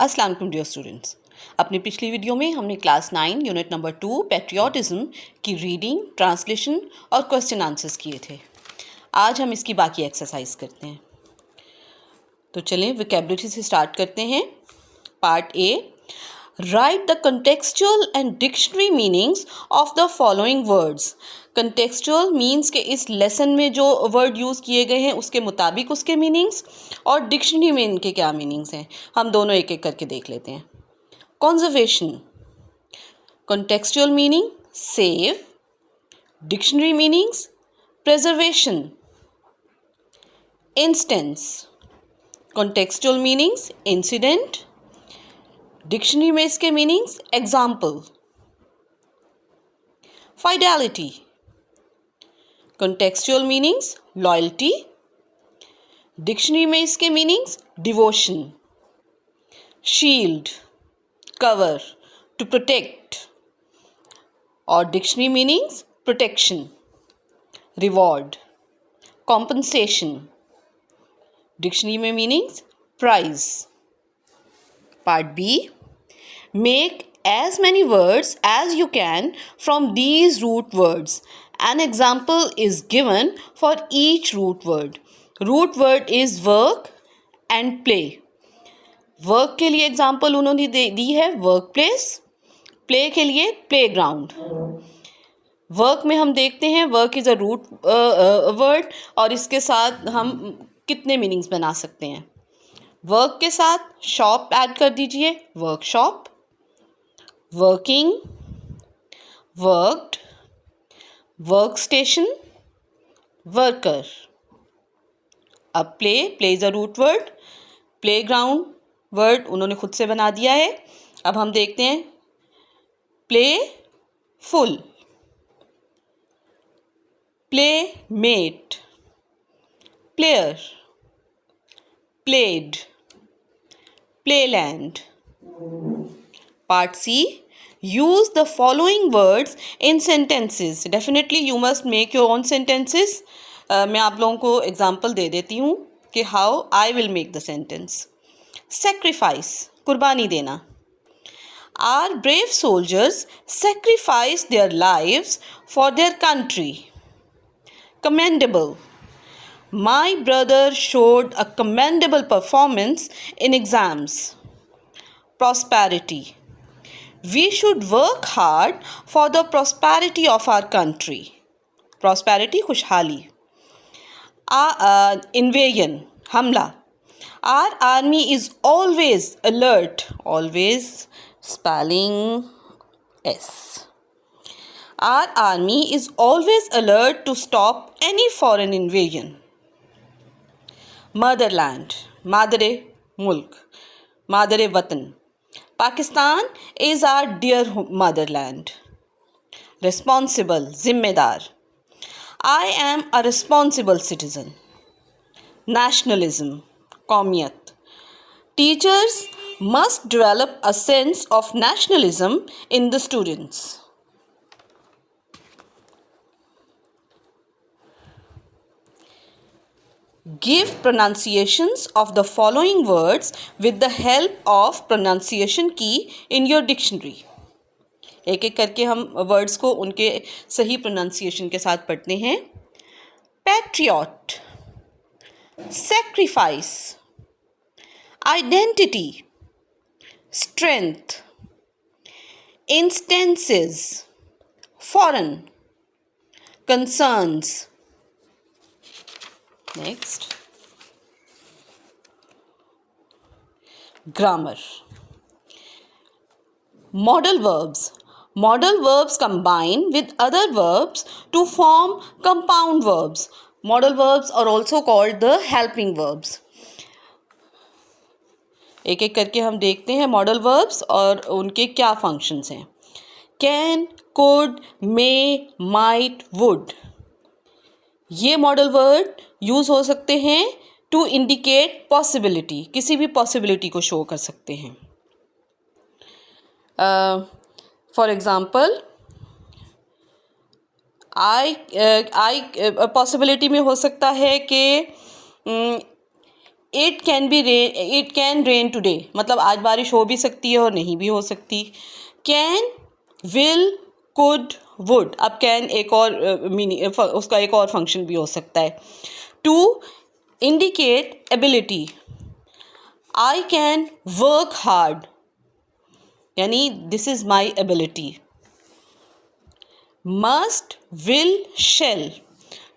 अस्सलाम वालेकुम dear students. अपनी पिछली वीडियो में हमने क्लास 9 यूनिट नंबर 2 पैट्रियोटिज्म की रीडिंग, ट्रांसलेशन और क्वेश्चन आंसर्स किए थे। आज हम इसकी बाकी एक्सरसाइज करते हैं। तो चलें वोकैबुलरी से स्टार्ट करते हैं। Part A, right the contextual and dictionary meanings of the following words. Contextual means के इस लेसन में जो वर्ड यूज़ किए गए हैं उसके मुताबिक उसके मीनिंग्स, और डिक्शनरी में इनके क्या मीनिंग्स हैं हम दोनों एक एक करके देख लेते हैं। Conservation, contextual meaning save, dictionary meanings preservation. Instance, contextual meanings incident, dictionary में इसके meanings example. Fidelity, contextual meanings loyalty, dictionary में इसके meanings devotion. Shield, cover, to protect, और dictionary meanings protection. Reward, compensation, dictionary में meanings prize. Part B, make as many words as you can from these root words. An example is given for each root word. Root word is work and play. Work के लिए example उन्होंने दी है work place, play के लिए play ground. Work में हम देखते हैं work is a root word, और इसके साथ हम कितने मीनिंग्स बना सकते हैं. वर्क के साथ शॉप ऐड कर दीजिए, workshop, working, worked, work station, worker. अब play is a root word, playground word उन्होंने खुद से बना दिया है. अब हम देखते हैं playful, playmate, player, played, playland. Part C, use the following words in sentences. Definitely you must make your own sentences. मैं आप लोगों को एग्जाम्पल दे देती हूँ कि how I will make the sentence. Sacrifice, कुर्बानी देना. Our brave soldiers sacrificed their lives for their country. Commendable. My brother showed a commendable performance in exams. Prosperity. We should work hard for the prosperity of our country. Prosperity, खुशहाली. Invasion, हमला. Our army is always alert, always spelling S. Our army is always alert to stop any foreign invasion. Motherland, madre mulk, madre watan. Pakistan is our dear motherland. Responsible, zimmedar. I am a responsible citizen. Nationalism, कौमियत. Teachers must develop a sense of nationalism in the students. Give pronunciations of the following words with the help of pronunciation key in your dictionary. एक एक करके हम words को उनके सही pronunciation के साथ पढ़ते हैं. Patriot, sacrifice, identity, strength, instances, foreign, concerns. Next, grammar. Modal verbs. Modal verbs combine with other verbs to form compound verbs. Modal verbs are also called the helping verbs. एक एक करके हम देखते हैं मॉडल वर्ब्स और उनके क्या functions हैं. Can, could, may, might, would. ये मॉडल वर्ड यूज़ हो सकते हैं टू इंडिकेट पॉसिबिलिटी, किसी भी पॉसिबिलिटी को शो कर सकते हैं. फॉर एग्ज़ाम्पल आई पॉसिबिलिटी में हो सकता है कि इट कैन रेन टुडे, मतलब आज बारिश हो भी सकती है और नहीं भी हो सकती. Can, will, could, would. अब कैन एक और मीनिंग, उसका एक और फंक्शन भी हो सकता है. To indicate ability, I can work hard, यानी this is my ability. Must, will, shall,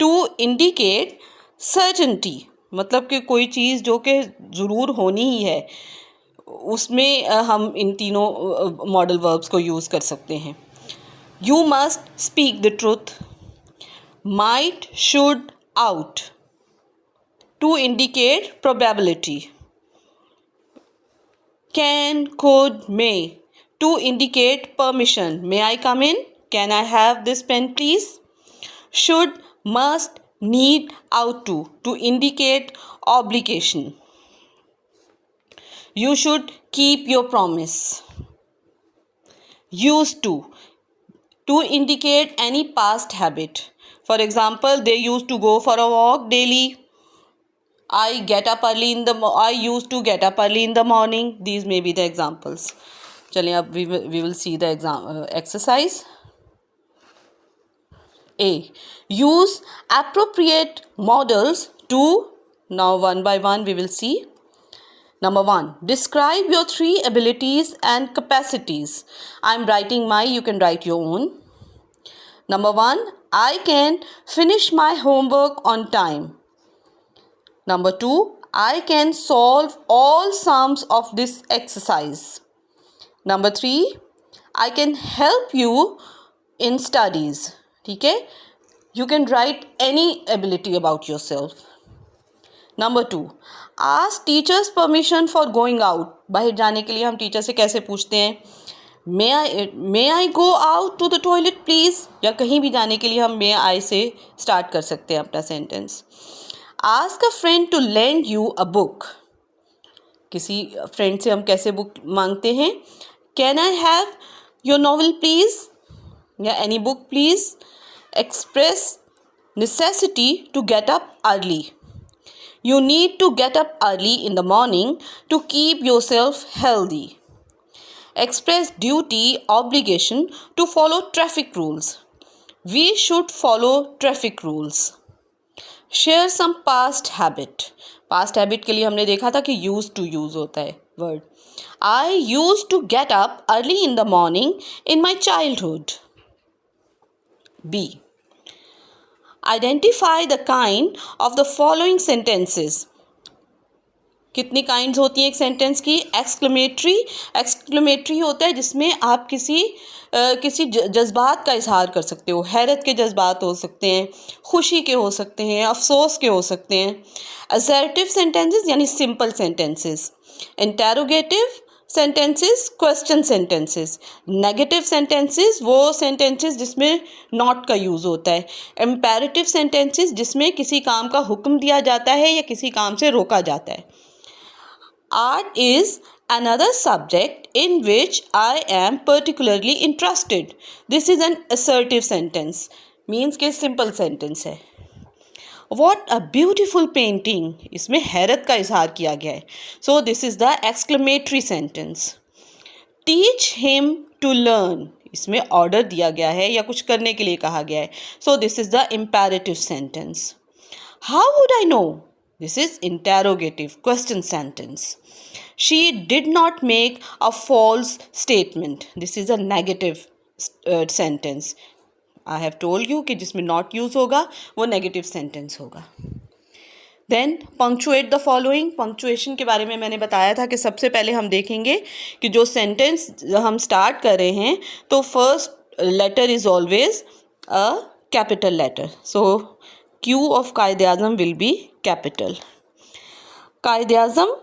to indicate certainty, मतलब कि कोई चीज़ जो कि ज़रूर होनी ही है, उसमें हम इन तीनों मॉडल वर्ब्स को यूज़ कर सकते हैं. You must speak the truth, might, should, ought, to indicate probability. Can, could, may, to indicate permission, may I come in, can I have this pen please. Should, must, need, ought to indicate obligation. You should keep your promise. Used to indicate any past habit. For example, they used to go for a walk daily. I used to get up early in the morning. These may be the examples. चलिए अब we will see the exercise. A. Use appropriate models to, now one by one we will see. Number 1. Describe your 3 abilities and capacities. I am writing my, you can write your own. Number 1. I can finish my homework on time. Number 2. I can solve all sums of this exercise. Number 3. I can help you in studies. ठीक है, you can write any ability about your self. Number 2. Ask teachers permission for going out. बाहर जाने के लिए हम teacher से कैसे पूछते हैं, may I go out to the toilet please, या कहीं भी जाने के लिए हम मे आई से स्टार्ट कर सकते हैं अपना sentence. Ask a friend to lend you a book. किसी फ्रेंड से हम कैसे बुक मांगते हैं, can I have your novel please, या any book please. Express necessity to get up early. You need to get up early in the morning to keep yourself healthy. Express duty, obligation to follow traffic rules. We should follow traffic rules. Share some past habit. Past habit के लिए हमने देखा था कि used to use होता है word. I used to get up early in the morning in my childhood. B. Identify the kind of the following sentences. कितनी kinds होती हैं एक सेंटेंस की. एक्सक्लेमेटरी होता है जिसमें आप किसी जज्बात का इजहार कर सकते हो. हैरत के जज्बात हो सकते हैं, खुशी के हो सकते हैं, अफसोस के हो सकते हैं. असर्टिव सेंटेंसेस यानी simple sentences. Interrogative sentences, question sentences. Negative sentences वो सेंटेंसेस जिसमें नॉट का यूज़ होता है. इम्पेरेटिव सेंटेंसेस जिसमें किसी काम का हुक्म दिया जाता है या किसी काम से रोका जाता है. Art is another subject in which I am particularly interested. This is an assertive sentence. Means कि simple sentence है. What a beautiful painting. इसमें हैरत का इजहार किया गया है. So this is the exclamatory sentence. Teach him to learn. इसमें ऑर्डर दिया गया है या कुछ करने के लिए कहा गया है. So this is the imperative sentence. How would I know? This is interrogative question sentence. She did not make a false statement. This is a negative sentence. I have told you कि जिसमें not use होगा वो negative sentence होगा. Then punctuate the following. Punctuation के बारे में मैंने बताया था कि सबसे पहले हम देखेंगे कि जो sentence हम start कर रहे हैं तो first letter is always a capital letter. So Q of Quaid-e-Azam will be capital. Quaid-e-Azam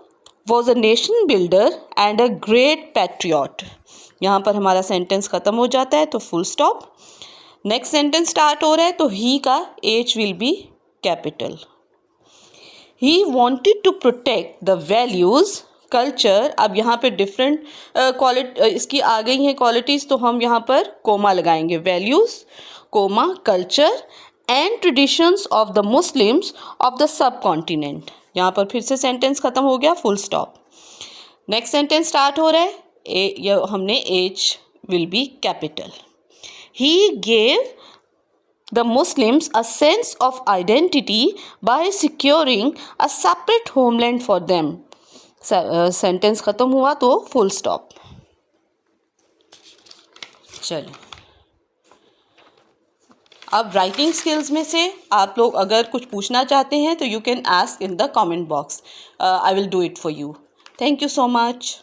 was a nation builder and a great patriot. यहाँ पर हमारा sentence ख़त्म हो जाता है तो full stop. Next sentence start हो रहा है तो ही का H will be capital. He wanted to protect the values culture. अब यहाँ पे डिफरेंट इसकी आ गई हैं क्वालिटीज़ तो हम यहाँ पर कोमा लगाएंगे. Values comma culture and traditions of the Muslims of the subcontinent. यहाँ पर फिर से सेंटेंस ख़त्म हो गया, full stop. Next sentence start हो रहा है, ये हमने H will be capital. He gave the Muslims a sense of identity by securing a separate homeland for them. Sentence ख़त्म हुआ तो फुल स्टॉप। चलो, अब राइटिंग स्किल्स में से आप लोग अगर कुछ पूछना चाहते हैं तो you can ask in the comment box. I will do it for you. Thank you so much.